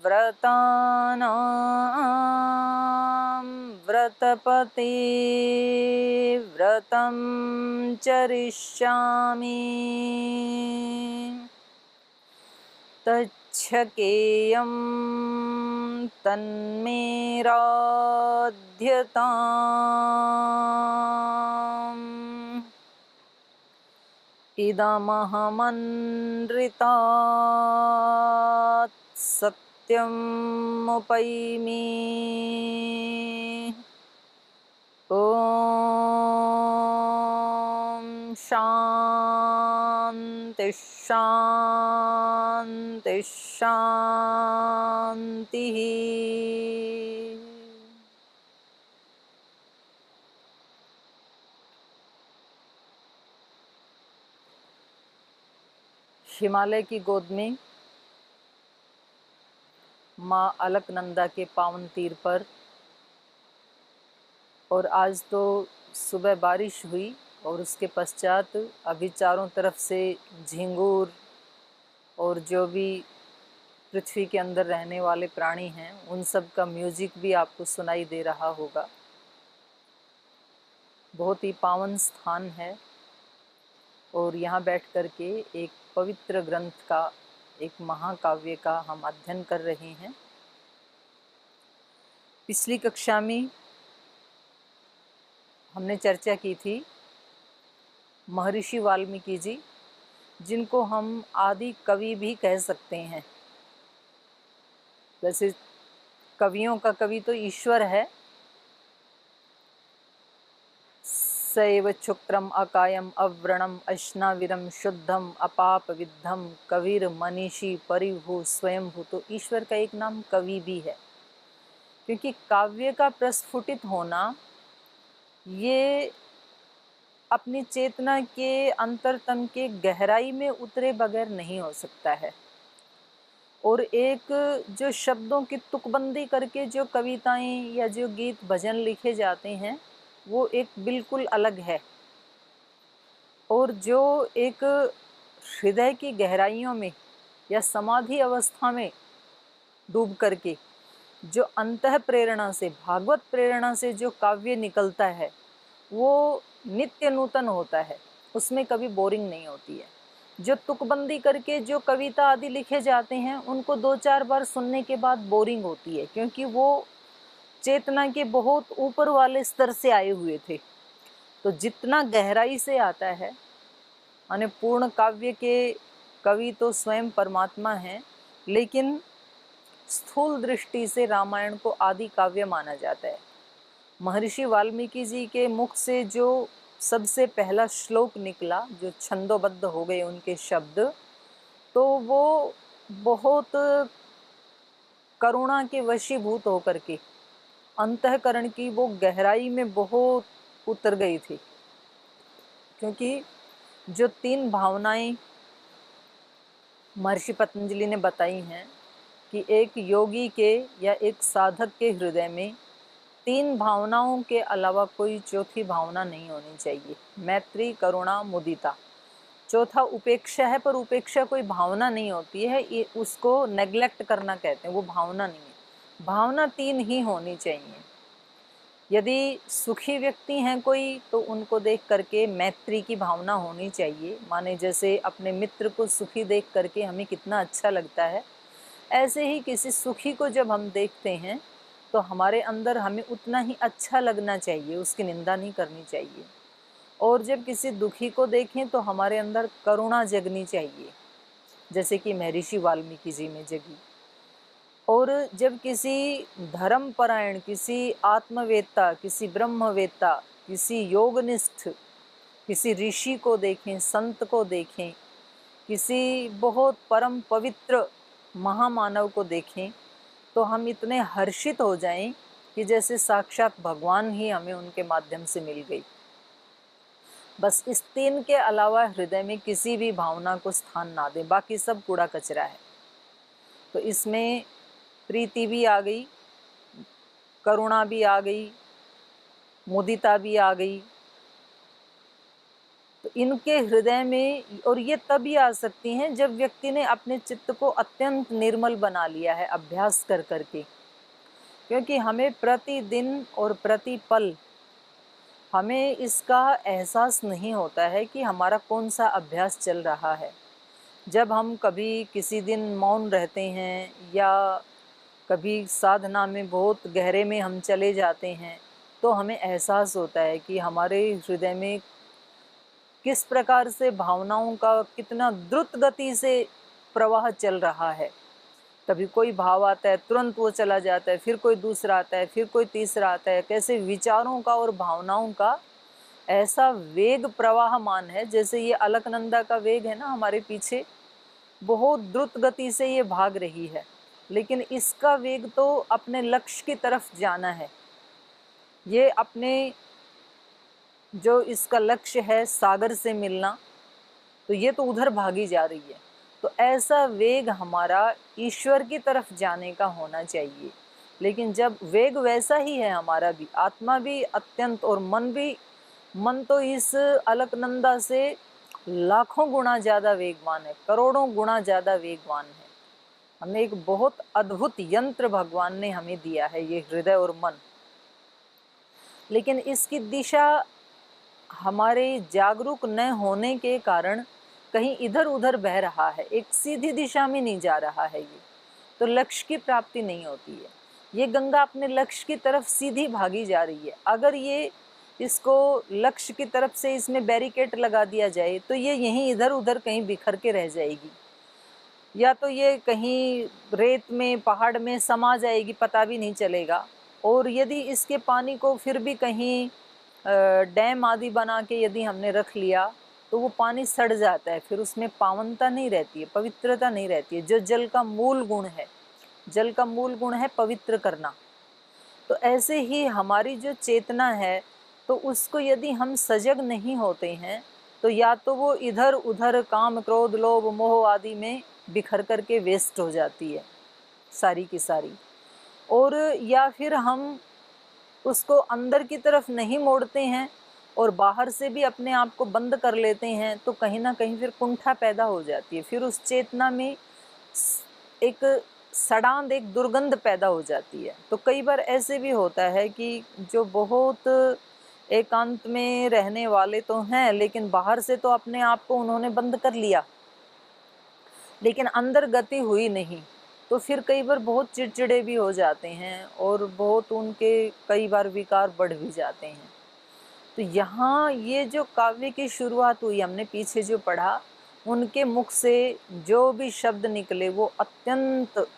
व्रतानां व्रतपते व्रतं चरिष्यामि तच्छकेयं तन्मे राध्यताम् इदमहमनृतात् सत्यमुपैमि ॐ शान्ति शान्ति शान्तिः। हिमालय की गोद में माँ अलकनंदा के पावन तीर पर, और आज तो सुबह बारिश हुई और उसके पश्चात अभी चारों तरफ से झिंगूर और जो भी पृथ्वी के अंदर रहने वाले प्राणी हैं उन सब का म्यूजिक भी आपको सुनाई दे रहा होगा। बहुत ही पावन स्थान है और यहाँ बैठ कर के एक पवित्र ग्रंथ का, एक महाकाव्य का हम अध्ययन कर रहे हैं। पिछली कक्षा में हमने चर्चा की थी महर्षि वाल्मीकि जी, जिनको हम आदि कवि भी कह सकते हैं। वैसे कवियों का कवि तो ईश्वर है। सैव क्षुक्रम अकायम अव्रणम अश्नाविरम शुद्धम अपाप विद्धम कविर मनीषी परिभू स्वयंभू, तो ईश्वर का एक नाम कवि भी है, क्योंकि काव्य का प्रस्फुटित होना ये अपनी चेतना के अंतरतम के गहराई में उतरे बगैर नहीं हो सकता है। और एक जो शब्दों की तुकबंदी करके जो कविताएं या जो गीत भजन लिखे जाते हैं वो एक बिल्कुल अलग है। और जो एक हृदय की गहराइयों में या समाधि अवस्था में डूब करके जो अंतः प्रेरणा से, भागवत प्रेरणा से जो काव्य निकलता है वो नित्य नूतन होता है, उसमें कभी बोरिंग नहीं होती है। जो तुकबंदी करके जो कविता आदि लिखे जाते हैं उनको 2-4 बार सुनने के बाद बोरिंग होती है, क्योंकि वो चेतना के बहुत ऊपर वाले स्तर से आए हुए थे। तो जितना गहराई से आता है, माने पूर्ण काव्य के कवि तो स्वयं परमात्मा हैं, लेकिन स्थूल दृष्टि से रामायण को आदि काव्य माना जाता है। महर्षि वाल्मीकि जी के मुख से जो सबसे पहला श्लोक निकला, जो छंदोबद्ध हो गए उनके शब्द, तो वो बहुत करुणा के वशीभूत होकर के अंतःकरण की वो गहराई में बहुत उतर गई थी। क्योंकि जो 3 भावनाएं महर्षि पतंजलि ने बताई हैं कि एक योगी के या एक साधक के हृदय में 3 भावनाओं के अलावा कोई चौथी भावना नहीं होनी चाहिए। मैत्री, करुणा, मुदिता। चौथा उपेक्षा है, पर उपेक्षा कोई भावना नहीं होती है, ये उसको नेग्लेक्ट करना कहते हैं, वो भावना नहीं है। भावना 3 ही होनी चाहिए। यदि सुखी व्यक्ति हैं कोई तो उनको देख करके मैत्री की भावना होनी चाहिए, माने जैसे अपने मित्र को सुखी देख करके हमें कितना अच्छा लगता है, ऐसे ही किसी सुखी को जब हम देखते हैं तो हमारे अंदर हमें उतना ही अच्छा लगना चाहिए, उसकी निंदा नहीं करनी चाहिए। और जब किसी दुखी को देखें तो हमारे अंदर करुणा जगनी चाहिए, जैसे कि महर्षि वाल्मीकि जी में जगी। और जब किसी धर्मपरायण, किसी आत्मवेत्ता, किसी ब्रह्मवेत्ता, किसी योगनिष्ठ, किसी ऋषि को देखें, संत को देखें, किसी बहुत परम पवित्र महामानव को देखें तो हम इतने हर्षित हो जाएं कि जैसे साक्षात भगवान ही हमें उनके माध्यम से मिल गई। बस इस 3 के अलावा हृदय में किसी भी भावना को स्थान ना दें, बाकी सब कूड़ा कचरा है। तो इसमें प्रीति भी आ गई, करुणा भी आ गई, मुदिता भी आ गई। तो इनके हृदय में, और ये तभी आ सकती हैं जब व्यक्ति ने अपने चित्त को अत्यंत निर्मल बना लिया है अभ्यास कर करके। क्योंकि हमें प्रतिदिन और प्रतिपल हमें इसका एहसास नहीं होता है कि हमारा कौन सा अभ्यास चल रहा है। जब हम कभी किसी दिन मौन रहते हैं या कभी साधना में बहुत गहरे में हम चले जाते हैं, तो हमें एहसास होता है कि हमारे हृदय में किस प्रकार से भावनाओं का कितना द्रुत गति से प्रवाह चल रहा है। कभी कोई भाव आता है, तुरंत वो चला जाता है, फिर कोई दूसरा आता है, फिर कोई तीसरा आता है। कैसे विचारों का और भावनाओं का ऐसा वेग प्रवाहमान है, जैसे ये अलकनंदा का वेग है ना हमारे पीछे, बहुत द्रुत गति से ये भाग रही है। लेकिन इसका वेग तो अपने लक्ष्य की तरफ जाना है। ये अपने जो इसका लक्ष्य है सागर से मिलना, तो ये तो उधर भागी जा रही है। तो ऐसा वेग हमारा ईश्वर की तरफ जाने का होना चाहिए। लेकिन जब वेग वैसा ही है हमारा भी, आत्मा भी अत्यंत और मन भी, मन तो इस अलकनंदा से लाखों गुना ज़्यादा वेगवान है, करोड़ों गुना ज़्यादा वेगवान है। हमें एक बहुत अद्भुत यंत्र भगवान ने हमें दिया है, ये हृदय और मन। लेकिन इसकी दिशा हमारे जागरूक न होने के कारण कहीं इधर उधर बह रहा है, एक सीधी दिशा में नहीं जा रहा है ये, तो लक्ष्य की प्राप्ति नहीं होती है। ये गंगा अपने लक्ष्य की तरफ सीधी भागी जा रही है। अगर ये इसको लक्ष्य की तरफ से इसमें बैरिकेड लगा दिया जाए तो ये यहीं इधर उधर कहीं बिखर के रह जाएगी, या तो ये कहीं रेत में पहाड़ में समा जाएगी, पता भी नहीं चलेगा। और यदि इसके पानी को फिर भी कहीं डैम आदि बना के यदि हमने रख लिया तो वो पानी सड़ जाता है, फिर उसमें पावनता नहीं रहती है, पवित्रता नहीं रहती है। जो जल का मूल गुण है, जल का मूल गुण है पवित्र करना। तो ऐसे ही हमारी जो चेतना है, तो उसको यदि हम सजग नहीं होते हैं तो या तो वो इधर उधर काम क्रोध लोभ मोह आदि में बिखर करके वेस्ट हो जाती है सारी की सारी, और या फिर हम उसको अंदर की तरफ नहीं मोड़ते हैं और बाहर से भी अपने आप को बंद कर लेते हैं, तो कहीं ना कहीं फिर कुंठा पैदा हो जाती है। फिर उस चेतना में एक सड़ांध, एक दुर्गंध पैदा हो जाती है। तो कई बार ऐसे भी होता है कि जो बहुत एकांत में रहने वाले तो हैं, लेकिन बाहर से तो अपने आप को उन्होंने बंद कर लिया, लेकिन अंदर गति हुई नहीं। तो फिर कई बार बहुत चिड़चिड़े भी हो जाते हैं और बहुत उनके कई बार विकार बढ़ भी जाते हैं। तो यहाँ ये जो काव्य की शुरुआत हुई, हमने पीछे जो पढ़ा, उनके मुख से जो भी शब्द निकले वो अत्यंत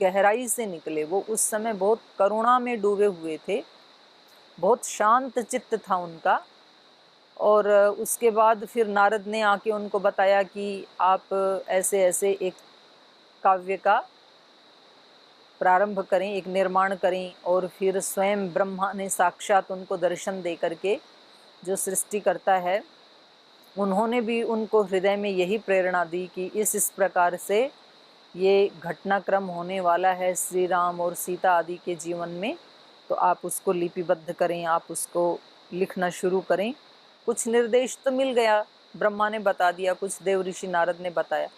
गहराई से निकले। वो उस समय बहुत करुणा में डूबे हुए थे, बहुत शांत चित्त था उनका। और उसके बाद फिर नारद ने आके उनको बताया कि आप ऐसे ऐसे एक काव्य का प्रारंभ करें, एक निर्माण करें। और फिर स्वयं ब्रह्मा ने साक्षात उनको दर्शन दे करके, जो सृष्टि करता है, उन्होंने भी उनको हृदय में यही प्रेरणा दी कि इस प्रकार से ये घटनाक्रम होने वाला है श्री राम और सीता आदि के जीवन में, तो आप उसको लिपिबद्ध करें, आप उसको लिखना शुरू करें। कुछ निर्देश तो मिल गया, ब्रह्मा ने बता दिया, कुछ देव ऋषि नारद ने बताया।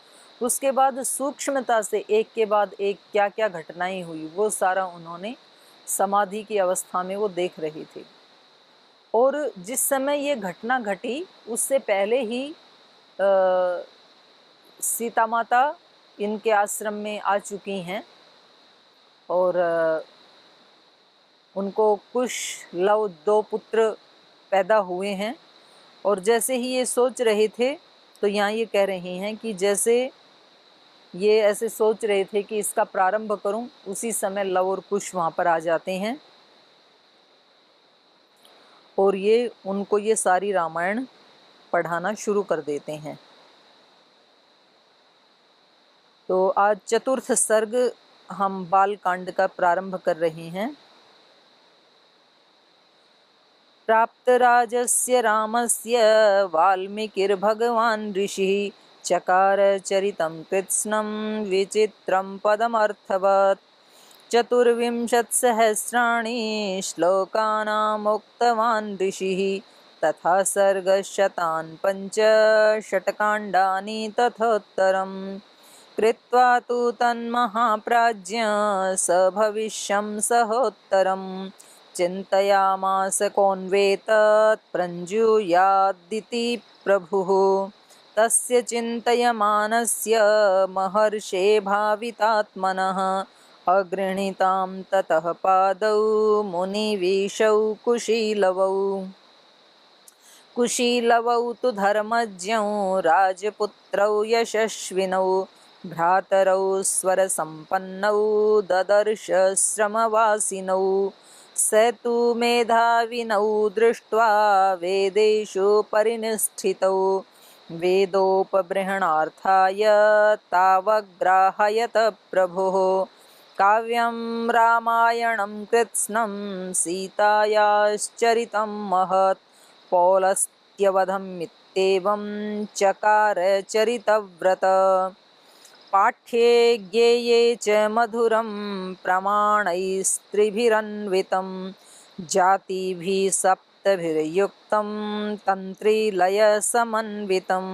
उसके बाद सूक्ष्मता से एक के बाद एक क्या क्या घटनाएं हुई, वो सारा उन्होंने समाधि की अवस्था में वो देख रहे थे। और जिस समय ये घटना घटी उससे पहले ही सीता माता इनके आश्रम में आ चुकी हैं और उनको कुश लव 2 पुत्र पैदा हुए हैं। और जैसे ही ये सोच रहे थे, तो यहाँ ये कह रहे हैं कि जैसे ये ऐसे सोच रहे थे कि इसका प्रारंभ करूं, उसी समय लव और कुश वहाँ पर आ जाते हैं और ये उनको ये सारी रामायण पढ़ाना शुरू कर देते हैं। तो आज चतुर्थ सर्ग हम बाल कांड का प्रारंभ कर रहे हैं। प्राप्त राजस्य रामस्य वाल्मीकिर्भगवान् ऋषिः चकार चरितं कृत्स्नं विचित्रं पदमर्थवत् 24 श्लोकानाम् उक्तवान् ऋषिः तथा सर्गशतान् पञ्च षट्काण्डानि तथोत्तरम् कृत्वा तु तन्महाप्राज्ञ स भविष्यं सहोत्तरम् चिन्तयामास कोऽन्वेतत् प्रञ्जूयादिति प्रभुः तस्य चिन्तयमानस्य महर्षे भावितात्मनः अगृह्णीतां ततः पादौ मुनिवीशौ कुशीलवौ तु धर्मज्ञौ राजपुत्रौ यशस्विनौ भ्रातरौ स्वरसम्पन्नौ ददर्श श्रमवासिनौ स तु मेधाविनौ दृष्ट्वा वेदेषु परिनिष्ठितौ वेदोपबृहणार्थाय तावग्राहयत प्रभुः काव्यं रामायणं कृत्स्नं सीतायाश्चरितं महत् पौलस्त्यवधमित्येवं चकार चरितव्रत पाठ्ये ज्ञेये च मधुरं प्रमाणैस्त्रिभिरन्वितं जातिभिः सप्तभिर्युक्तं तन्त्रीलयसमन्वितं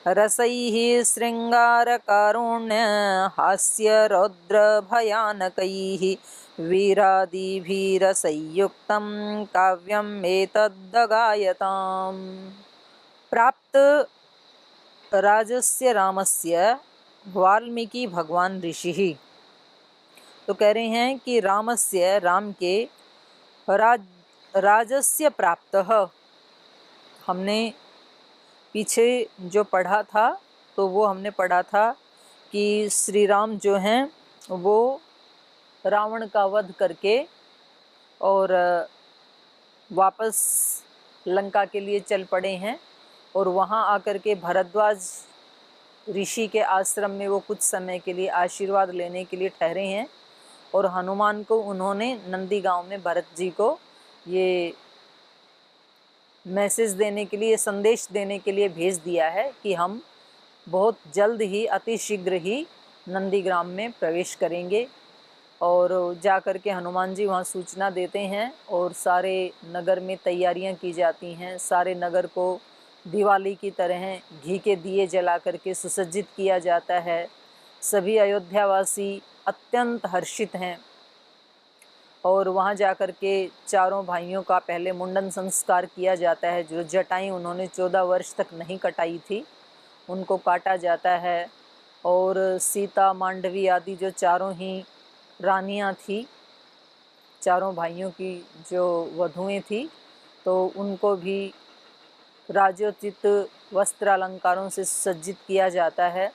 रसैः शृङ्गारकारुण्य हास्यरौद्रभयानकैः वीरादिभिरसंयुक्तं काव्यम् एतद्दगायताम्। प्राप्त राजस्य रामस्य वाल्मीकि भगवान ऋषि। तो कह रहे हैं कि रामस्य राम के राजस्य प्राप्त, हमने पीछे जो पढ़ा था तो वो हमने पढ़ा था कि श्री राम जो हैं वो रावण का वध करके और वापस लंका के लिए चल पड़े हैं और वहाँ आकर के भरद्वाज ऋषि के आश्रम में वो कुछ समय के लिए आशीर्वाद लेने के लिए ठहरे हैं और हनुमान को उन्होंने नंदी गांव में भरत जी को ये मैसेज देने के लिए, संदेश देने के लिए भेज दिया है कि हम बहुत जल्द ही, अति शीघ्र ही नंदीग्राम में प्रवेश करेंगे। और जा कर के हनुमान जी वहाँ सूचना देते हैं और सारे नगर में तैयारियां की जाती हैं। सारे नगर को दिवाली की तरह घी के दिए जला करके सुसज्जित किया जाता है। सभी अयोध्यावासी अत्यंत हर्षित हैं और वहाँ जा कर के चारों भाइयों का पहले मुंडन संस्कार किया जाता है। जो जटाएं उन्होंने 14 वर्ष तक नहीं कटाई थी उनको काटा जाता है। और सीता, मांडवी आदि जो चारों ही रानियां थी, चारों भाइयों की जो वधुएं थी, तो उनको भी राजोचित वस्त्र अलंकारों से सज्जित किया जाता है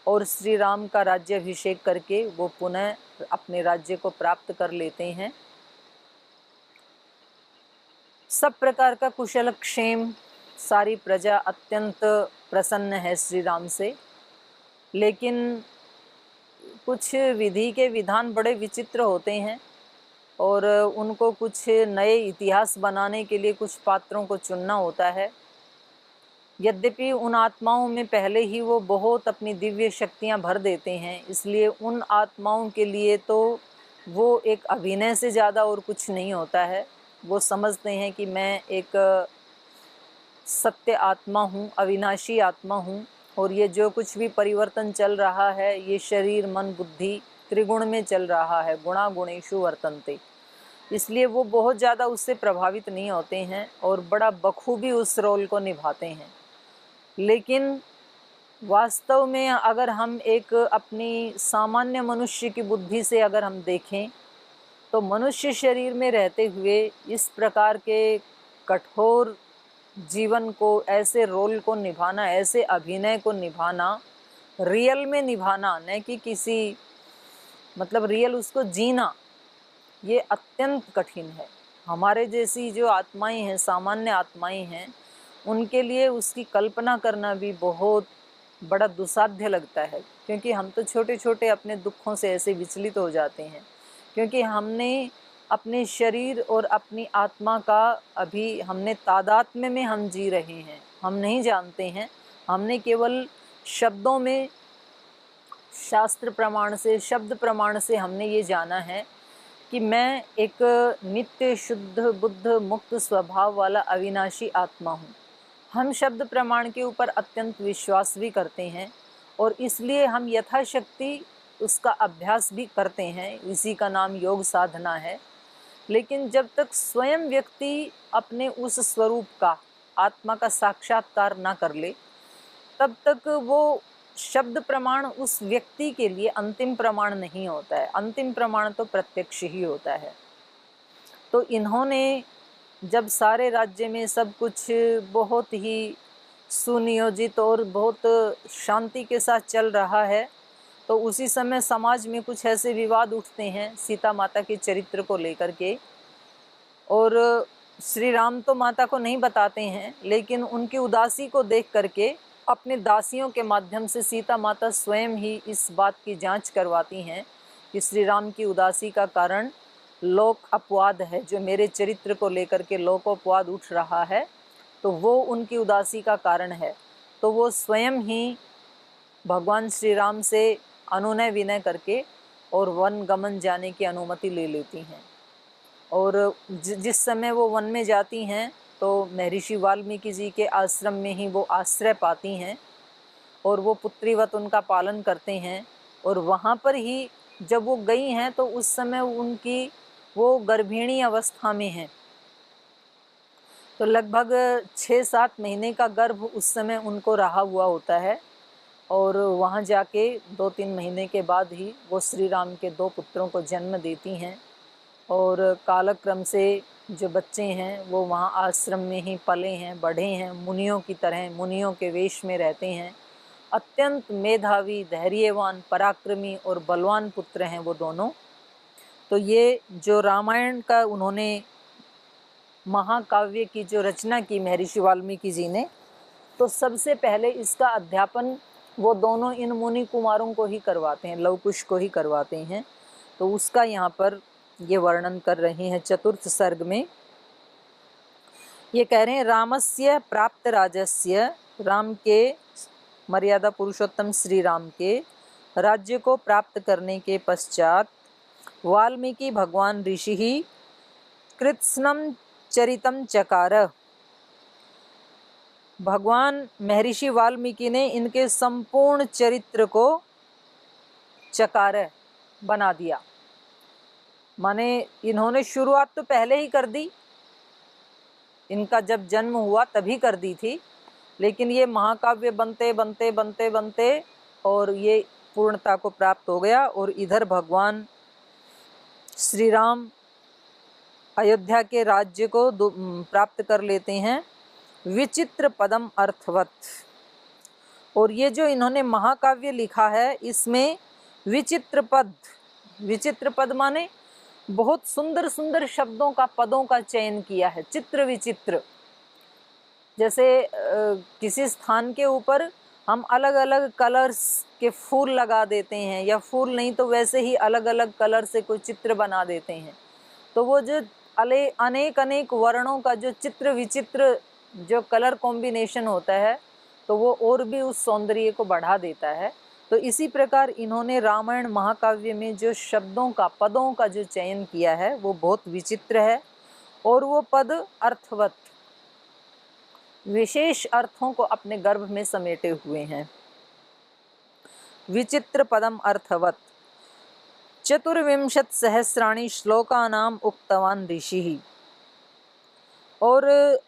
और श्री राम का राज्याभिषेक करके वो पुनः अपने राज्य को प्राप्त कर लेते हैं। सब प्रकार का कुशल क्षेम, सारी प्रजा अत्यंत प्रसन्न है श्री राम से। लेकिन कुछ विधि के विधान बड़े विचित्र होते हैं और उनको कुछ नए इतिहास बनाने के लिए कुछ पात्रों को चुनना होता है। यद्यपि उन आत्माओं में पहले ही वो बहुत अपनी दिव्य शक्तियां भर देते हैं, इसलिए उन आत्माओं के लिए तो वो एक अभिनय से ज़्यादा और कुछ नहीं होता है। वो समझते हैं कि मैं एक सत्य आत्मा हूँ, अविनाशी आत्मा हूँ और ये जो कुछ भी परिवर्तन चल रहा है ये शरीर, मन, बुद्धि त्रिगुण में चल रहा है। गुणा गुणेषु वर्तन्ते। इसलिए वो बहुत ज़्यादा उससे प्रभावित नहीं होते हैं और बड़ा बखूबी उस रोल को निभाते हैं। लेकिन वास्तव में अगर हम एक अपनी सामान्य मनुष्य की बुद्धि से अगर हम देखें तो मनुष्य शरीर में रहते हुए इस प्रकार के कठोर जीवन को, ऐसे रोल को निभाना, ऐसे अभिनय को निभाना, रियल में निभाना, न कि किसी मतलब रियल उसको जीना, ये अत्यंत कठिन है। हमारे जैसी जो आत्माएं हैं, सामान्य आत्माएं हैं, उनके लिए उसकी कल्पना करना भी बहुत बड़ा दुस्साध्य लगता है, क्योंकि हम तो छोटे छोटे अपने दुखों से ऐसे विचलित हो जाते हैं, क्योंकि हमने अपने शरीर और अपनी आत्मा का अभी हमने तादात्म्य में हम जी रहे हैं। हम नहीं जानते हैं, हमने केवल शब्दों में, शास्त्र प्रमाण से, शब्द प्रमाण से हमने ये जाना है कि मैं एक नित्य शुद्ध बुद्ध मुक्त स्वभाव वाला अविनाशी आत्मा हूँ। हम शब्द प्रमाण के ऊपर अत्यंत विश्वास भी करते हैं और इसलिए हम यथाशक्ति उसका अभ्यास भी करते हैं। इसी का नाम योग साधना है। लेकिन जब तक स्वयं व्यक्ति अपने उस स्वरूप का, आत्मा का साक्षात्कार ना कर ले, तब तक वो शब्द प्रमाण उस व्यक्ति के लिए अंतिम प्रमाण नहीं होता है। अंतिम प्रमाण तो प्रत्यक्ष ही होता है। तो इन्होंने जब सारे राज्य में सब कुछ बहुत ही सुनियोजित और बहुत शांति के साथ चल रहा है, तो उसी समय समाज में कुछ ऐसे विवाद उठते हैं सीता माता के चरित्र को लेकर के। और श्री राम तो माता को नहीं बताते हैं, लेकिन उनकी उदासी को देख करके अपने दासियों के माध्यम से सीता माता स्वयं ही इस बात की जांच करवाती हैं कि श्री राम की उदासी का कारण लोक अपवाद है, जो मेरे चरित्र को लेकर के लोक अपवाद उठ रहा है, तो वो उनकी उदासी का कारण है। तो वो स्वयं ही भगवान श्री राम से अनुनय विनय करके और वन गमन जाने की अनुमति ले लेती हैं। और जिस समय वो वन में जाती हैं तो महर्षि वाल्मीकि जी के आश्रम में ही वो आश्रय पाती हैं और वो पुत्रीवत उनका पालन करते हैं। और वहाँ पर ही जब वो गई हैं तो उस समय उनकी वो गर्भिणी अवस्था में हैं। तो लगभग 6-7 महीने का गर्भ उस समय उनको रहा हुआ होता है। और वहाँ जाके 2-3 महीने के बाद ही वो श्री राम के 2 पुत्रों को जन्म देती हैं। और कालक्रम से जो बच्चे हैं वो वहाँ आश्रम में ही पले हैं, बढ़े हैं, मुनियों की तरह मुनियों के वेश में रहते हैं। अत्यंत मेधावी, धैर्यवान, पराक्रमी और बलवान पुत्र हैं वो दोनों। तो ये जो रामायण का उन्होंने महाकाव्य की जो रचना की महर्षि वाल्मीकि जी ने, तो सबसे पहले इसका अध्यापन वो दोनों इन मुनि कुमारों को ही करवाते हैं, लवकुश को ही करवाते हैं। तो उसका यहाँ पर ये वर्णन कर रहे हैं 4th सर्ग में। ये कह रहे हैं रामस्य प्राप्त राजस्य, राम के मर्यादा पुरुषोत्तम श्री राम के राज्य को प्राप्त करने के पश्चात वाल्मीकि भगवान ऋषि ही कृत्स्नम चरितम चकार। भगवान महर्षि वाल्मीकि ने इनके संपूर्ण चरित्र को चकार बना दिया। माने इन्होंने शुरुआत तो पहले ही कर दी, इनका जब जन्म हुआ तभी कर दी थी, लेकिन ये महाकाव्य बनते बनते बनते बनते और ये पूर्णता को प्राप्त हो गया। और इधर भगवान श्री राम अयोध्या के राज्य को प्राप्त कर लेते हैं विचित्र पदम अर्थवत। और ये जो इन्होंने महाकाव्य लिखा है इसमें विचित्र पद माने बहुत सुंदर सुंदर शब्दों का, पदों का चयन किया है। चित्र विचित्र, जैसे किसी स्थान के ऊपर हम अलग अलग कलर्स के फूल लगा देते हैं, या फूल नहीं तो वैसे ही अलग अलग कलर से कोई चित्र बना देते हैं, तो वो जो अनेक अनेक वर्णों का जो चित्र विचित्र जो कलर कॉम्बिनेशन होता है, तो वो और भी उस सौंदर्य को बढ़ा देता है। तो इसी प्रकार इन्होंने रामायण महाकाव्य में जो शब्दों का, पदों का जो चयन किया है वो बहुत विचित्र है। और वो पद अर्थवत, विशेष अर्थों को अपने गर्भ में समेटे हुए हैं। विचित्र पदम अर्थवत 24 सहस्राणि श्लोकानाम उक्तवान ऋषि। और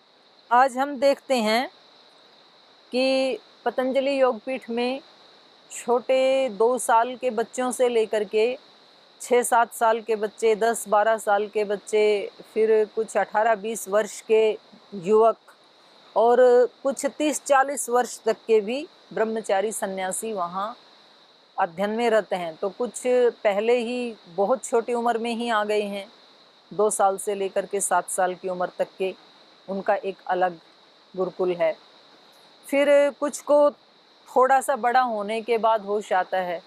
आज हम देखते हैं कि पतंजलि योगपीठ में छोटे 2 साल के बच्चों से लेकर के 6-7 साल के बच्चे, 10-12 साल के बच्चे, फिर कुछ 18-20 वर्ष के युवक और कुछ 30-40 वर्ष तक के भी ब्रह्मचारी सन्यासी वहाँ अध्ययन में रहते हैं। तो कुछ पहले ही बहुत छोटी उम्र में ही आ गए हैं, 2 साल से लेकर के 7 साल की उम्र तक के, उनका एक अलग गुरुकुल है। फिर कुछ को थोड़ा सा बड़ा होने के बाद होश आता है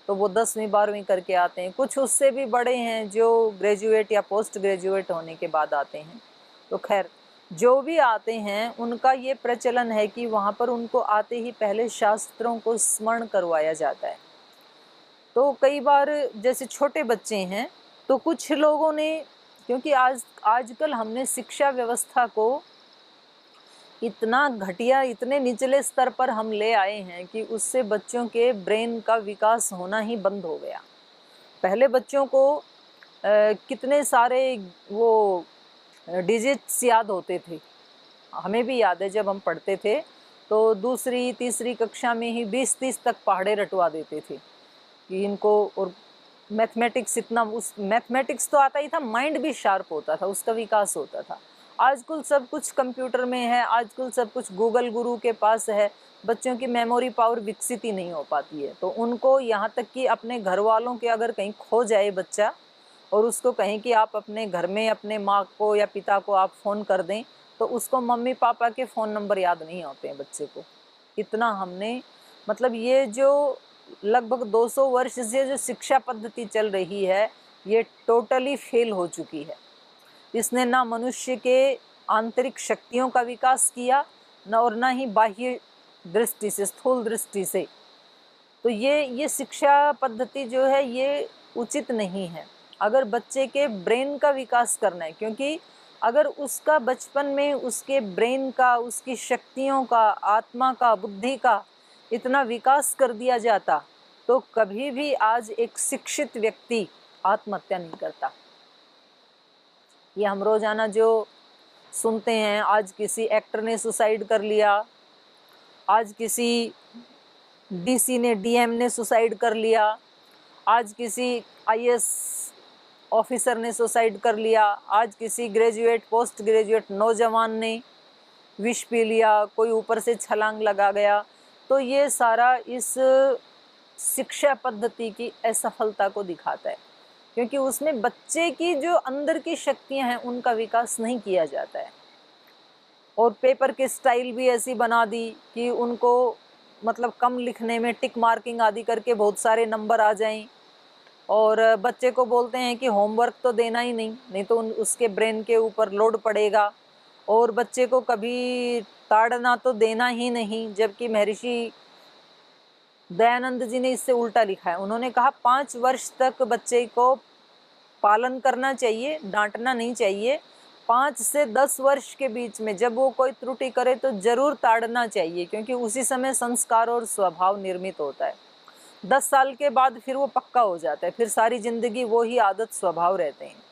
तो वो 10वीं-12वीं करके आते हैं। कुछ उससे भी बड़े हैं जो ग्रेजुएट या पोस्ट ग्रेजुएट होने के बाद आते हैं। तो खैर जो भी आते हैं उनका ये प्रचलन है कि वहाँ पर उनको आते ही पहले शास्त्रों को स्मरण करवाया जाता है। तो कई बार जैसे छोटे बच्चे हैं तो कुछ लोगों ने, क्योंकि आजकल हमने शिक्षा व्यवस्था को इतना घटिया, इतने निचले स्तर पर हम ले आए हैं कि उससे बच्चों के ब्रेन का विकास होना ही बंद हो गया। पहले बच्चों को कितने सारे वो डिजिट्स याद होते थे। हमें भी याद है जब हम पढ़ते थे तो दूसरी तीसरी कक्षा में ही 20-30 तक पहाड़े रटवा देते थे कि इनको। और मैथमेटिक्स, इतना उस मैथमेटिक्स तो आता ही था, माइंड भी शार्प होता था, उसका विकास होता था। आजकल सब कुछ कंप्यूटर में है, आजकल सब कुछ गूगल गुरु के पास है, बच्चों की मेमोरी पावर विकसित ही नहीं हो पाती है। तो उनको यहाँ तक कि अपने घर वालों के अगर कहीं खो जाए बच्चा और उसको कहें कि आप अपने घर में अपने माँ को या पिता को आप फ़ोन कर दें, तो उसको मम्मी पापा के फ़ोन नंबर याद नहीं होते हैं बच्चे को। इतना हमने, मतलब ये जो लगभग 200 वर्ष से जो शिक्षा पद्धति चल रही है ये टोटली फेल हो चुकी है। इसने ना मनुष्य के आंतरिक शक्तियों का विकास किया, न और ना ही बाह्य दृष्टि से, स्थूल दृष्टि से। तो ये शिक्षा पद्धति जो है ये उचित नहीं है। अगर बच्चे के ब्रेन का विकास करना है, क्योंकि अगर उसका बचपन में उसके ब्रेन का, उसकी शक्तियों का, आत्मा का, बुद्धि का इतना विकास कर दिया जाता तो कभी भी आज एक शिक्षित व्यक्ति आत्महत्या नहीं करता। ये हम रोजाना जो सुनते हैं, आज किसी एक्टर ने सुसाइड कर लिया, आज किसी डीसी ने, डीएम ने सुसाइड कर लिया, आज किसी आईएएस ऑफिसर ने सुसाइड कर लिया, आज किसी ग्रेजुएट, पोस्ट ग्रेजुएट नौजवान ने विष पी लिया, कोई ऊपर से छलांग लगा गया। तो ये सारा इस शिक्षा पद्धति की असफलता को दिखाता है, क्योंकि उसमें बच्चे की जो अंदर की शक्तियां हैं उनका विकास नहीं किया जाता है। और पेपर की स्टाइल भी ऐसी बना दी कि उनको मतलब कम लिखने में टिक मार्किंग आदि करके बहुत सारे नंबर आ जाएं, और बच्चे को बोलते हैं कि होमवर्क तो देना ही नहीं, नहीं तो उसके ब्रेन के ऊपर लोड पड़ेगा, और बच्चे को कभी ताड़ना तो देना ही नहीं। जबकि महर्षि दयानंद जी ने इससे उल्टा लिखा है। उन्होंने कहा 5 वर्ष तक बच्चे को पालन करना चाहिए, डांटना नहीं चाहिए। 5 से 10 वर्ष के बीच में जब वो कोई त्रुटि करे तो जरूर ताड़ना चाहिए, क्योंकि उसी समय संस्कार और स्वभाव निर्मित होता है। 10 साल के बाद फिर वो पक्का हो जाता है, फिर सारी जिंदगी वो ही आदत स्वभाव रहते हैं।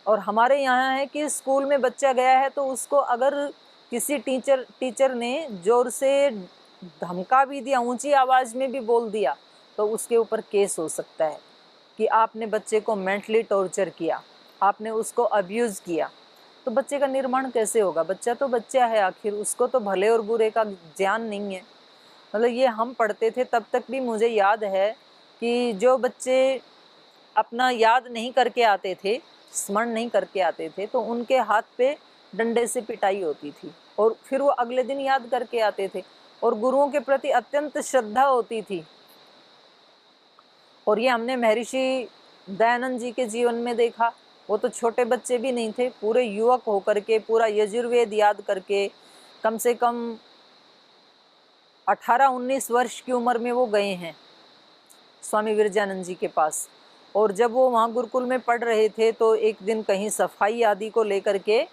और हमारे यहाँ है कि स्कूल में बच्चा गया है तो उसको अगर किसी टीचर ने जोर से धमका भी दिया, ऊंची आवाज में भी बोल दिया, तो उसके ऊपर केस हो सकता है कि आपने बच्चे को मेंटली टॉर्चर किया, आपने उसको अब्यूज किया। तो बच्चे का निर्माण कैसे होगा? बच्चा तो बच्चा है, आखिर उसको तो भले और बुरे का ज्ञान नहीं है। मतलब ये हम पढ़ते थे तब तक भी मुझे याद है कि जो बच्चे अपना याद नहीं करके आते थे, स्मरण नहीं करके आते थे, तो उनके हाथ पे डंडे से पिटाई होती थी, और फिर वो अगले दिन याद करके आते थे, और गुरुओं के प्रति अत्यंत श्रद्धा होती थी। और ये हमने महर्षि दयानंद जी के जीवन में देखा। वो तो छोटे बच्चे भी नहीं थे, पूरे युवक होकर के पूरा यजुर्वेद याद करके कम से कम 18-19 वर्ष की उम्र में वो गए हैं स्वामी विरजानंद जी के पास। और जब वो वहाँ गुरुकुल में पढ़ रहे थे तो एक दिन कहीं सफाई आदि को लेकर के,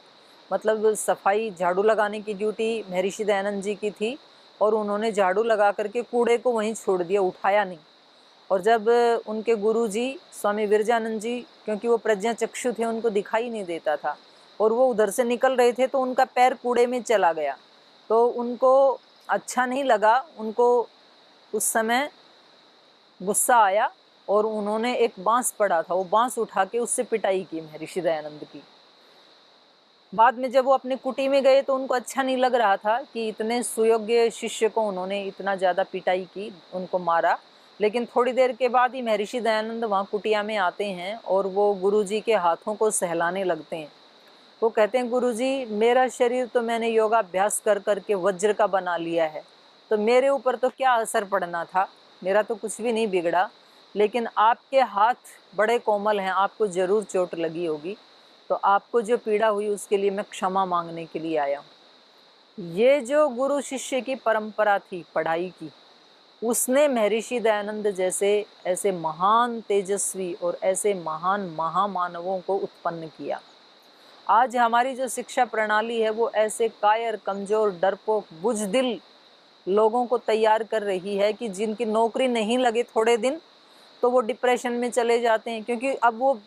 मतलब सफाई, झाड़ू लगाने की ड्यूटी महर्षि दयानंद जी की थी, और उन्होंने झाड़ू लगा करके कूड़े को वहीं छोड़ दिया, उठाया नहीं। और जब उनके गुरुजी स्वामी विरजानंद जी, क्योंकि वो प्रज्ञा चक्षु थे, उनको दिखाई नहीं देता था, और वो उधर से निकल रहे थे तो उनका पैर कूड़े में चला गया, तो उनको अच्छा नहीं लगा। उनको उस समय गुस्सा आया और उन्होंने एक बांस पड़ा था, वो बांस उठा के उससे पिटाई की महर्षि दयानंद की। बाद में जब वो अपने कुटी में गए तो उनको अच्छा नहीं लग रहा था कि इतने सुयोग्य शिष्य को उन्होंने इतना ज़्यादा पिटाई की, उनको मारा। लेकिन थोड़ी देर के बाद ही महर्षि दयानंद वहाँ कुटिया में आते हैं और वो गुरुजी के हाथों को सहलाने लगते हैं। वो कहते हैं, गुरुजी मेरा शरीर तो मैंने योगाभ्यास कर करके वज्र का बना लिया है, तो मेरे ऊपर तो क्या असर पड़ना था, मेरा तो कुछ भी नहीं बिगड़ा, लेकिन आपके हाथ बड़े कोमल हैं, आपको ज़रूर चोट लगी होगी, तो आपको जो पीड़ा हुई उसके लिए मैं क्षमा मांगने के लिए आया हूँ। ये जो गुरु शिष्य की परंपरा थी पढ़ाई की, उसने महर्षि दयानंद जैसे ऐसे महान तेजस्वी और ऐसे महान महामानवों को उत्पन्न किया। आज हमारी जो शिक्षा प्रणाली है वो ऐसे कायर, कमजोर, डरपोक, बुज़दिल लोगों को तैयार कर रही है कि जिनकी नौकरी नहीं लगे थोड़े दिन तो वो डिप्रेशन में चले जाते हैं, क्योंकि अब वो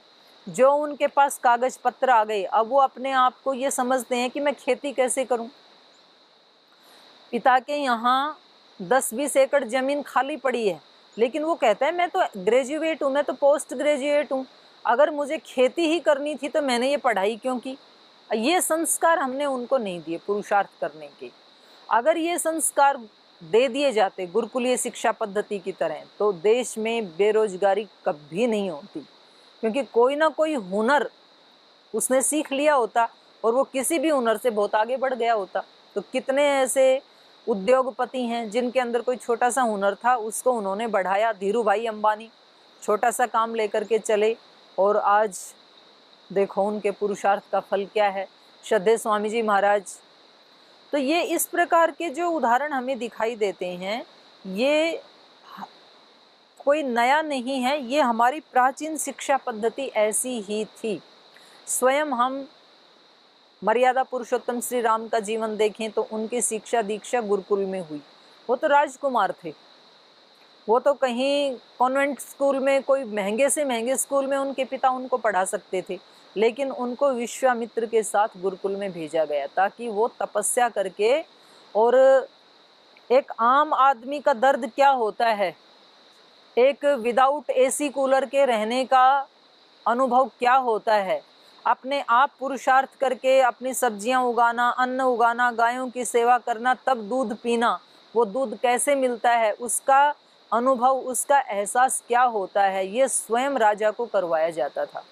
जो उनके पास कागज पत्र आ गए, अब वो अपने आप को ये समझते हैं कि मैं खेती कैसे करूं। पिता के यहाँ 10-20 एकड़ जमीन खाली पड़ी है, लेकिन वो कहता है मैं तो ग्रेजुएट हूँ, मैं तो पोस्ट ग्रेजुएट हूँ, अगर मुझे खेती ही करनी थी तो मैंने ये पढ़ाई क्यों की। ये संस्कार हमने उनको नहीं दिए पुरुषार्थ करने के। अगर ये संस्कार दे दिए जाते गुरुकुलीय शिक्षा पद्धति की तरह तो देश में बेरोजगारी कभी नहीं होती, क्योंकि कोई ना कोई हुनर उसने सीख लिया होता और वो किसी भी हुनर से बहुत आगे बढ़ गया होता। तो कितने ऐसे उद्योगपति हैं जिनके अंदर कोई छोटा सा हुनर था, उसको उन्होंने बढ़ाया। धीरू भाई अंबानी छोटा सा काम लेकर के चले और आज देखो उनके पुरुषार्थ का फल क्या है। श्रद्धेय स्वामी जी महाराज। तो ये इस प्रकार के जो उदाहरण हमें दिखाई देते हैं, ये कोई नया नहीं है, ये हमारी प्राचीन शिक्षा पद्धति ऐसी ही थी। स्वयं हम मर्यादा पुरुषोत्तम श्री राम का जीवन देखें तो उनकी शिक्षा दीक्षा गुरुकुल में हुई। वो तो राजकुमार थे, वो तो कहीं कॉन्वेंट स्कूल में, कोई महंगे से महंगे स्कूल में उनके पिता उनको पढ़ा सकते थे, लेकिन उनको विश्वामित्र के साथ गुरुकुल में भेजा गया ताकि वो तपस्या करके, और एक आम आदमी का दर्द क्या होता है, एक विदाउट एसी कूलर के रहने का अनुभव क्या होता है, अपने आप पुरुषार्थ करके अपनी सब्जियां उगाना, अन्न उगाना, गायों की सेवा करना, तब दूध पीना, वो दूध कैसे मिलता है, उसका अनुभव, उसका एहसास क्या होता है, ये स्वयं राजा को करवाया जाता था,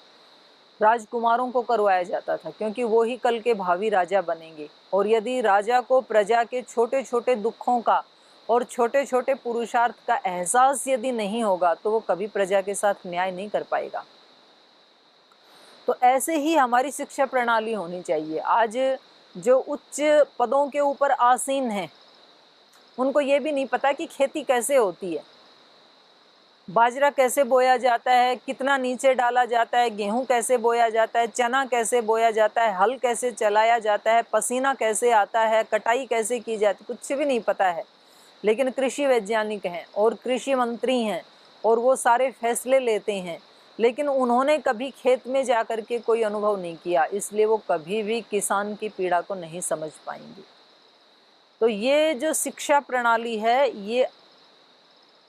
राजकुमारों को करवाया जाता था, क्योंकि वो ही कल के भावी राजा बनेंगे। और यदि राजा को प्रजा के छोटे छोटे दुखों का और छोटे छोटे पुरुषार्थ का एहसास यदि नहीं होगा तो वो कभी प्रजा के साथ न्याय नहीं कर पाएगा। तो ऐसे ही हमारी शिक्षा प्रणाली होनी चाहिए। आज जो उच्च पदों के ऊपर आसीन हैं उनको ये भी नहीं पता कि खेती कैसे होती है, बाजरा कैसे बोया जाता है, कितना नीचे डाला जाता है, गेहूं कैसे बोया जाता है, चना कैसे बोया जाता है, हल कैसे चलाया जाता है, पसीना कैसे आता है, कटाई कैसे की जाती, कुछ भी नहीं पता है। लेकिन कृषि वैज्ञानिक हैं और कृषि मंत्री हैं और वो सारे फैसले लेते हैं, लेकिन उन्होंने कभी खेत में जाकर के कोई अनुभव नहीं किया, इसलिए वो कभी भी किसान की पीड़ा को नहीं समझ पाएंगे। तो ये जो शिक्षा प्रणाली है ये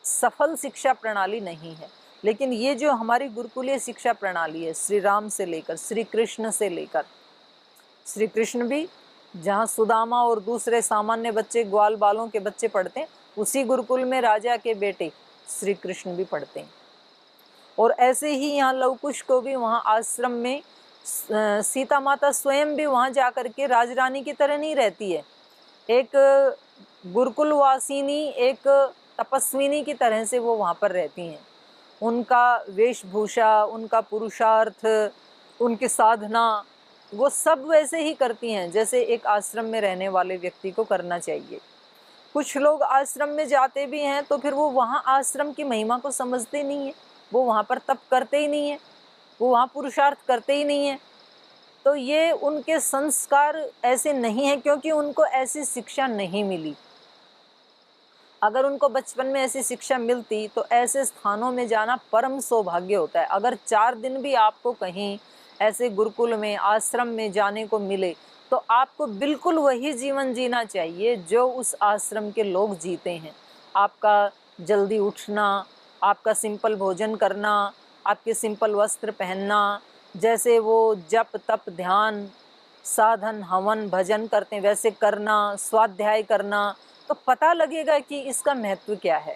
सफल शिक्षा प्रणाली नहीं है। लेकिन ये जो हमारी गुरुकुलीय शिक्षा प्रणाली है, श्री राम से लेकर श्री कृष्ण से लेकर, श्री कृष्ण भी जहाँ सुदामा और दूसरे सामान्य बच्चे, ग्वाल बालों के बच्चे पढ़ते हैं, उसी गुरुकुल में राजा के बेटे श्री कृष्ण भी पढ़ते हैं। और ऐसे ही यहाँ लवकुश को भी वहाँ आश्रम में सीता माता स्वयं भी वहाँ जा कर के राजरानी की तरह नहीं रहती है, एक गुरुकुलवासिनी, एक तपस्विनी की तरह से वो वहाँ पर रहती हैं। उनका वेशभूषा, उनका पुरुषार्थ, उनकी साधना, वो सब वैसे ही करती हैं जैसे एक आश्रम में रहने वाले व्यक्ति को करना चाहिए। कुछ लोग आश्रम में जाते भी हैं तो फिर वो वहाँ आश्रम की महिमा को समझते नहीं है, वो वहाँ पर तप करते ही नहीं है, वो वहाँ पुरुषार्थ करते ही नहीं है। तो ये उनके संस्कार ऐसे नहीं हैं क्योंकि उनको ऐसी शिक्षा नहीं मिली। अगर उनको बचपन में ऐसी शिक्षा मिलती तो ऐसे स्थानों में जाना परम सौभाग्य होता है। अगर 4 दिन भी आपको कहीं ऐसे गुरुकुल में, आश्रम में जाने को मिले तो आपको बिल्कुल वही जीवन जीना चाहिए जो उस आश्रम के लोग जीते हैं। आपका जल्दी उठना, आपका सिंपल भोजन करना, आपके सिंपल वस्त्र पहनना, जैसे वो जप तप ध्यान साधन हवन भजन करते हैं वैसे करना, स्वाध्याय करना, तो पता लगेगा कि इसका महत्व क्या है।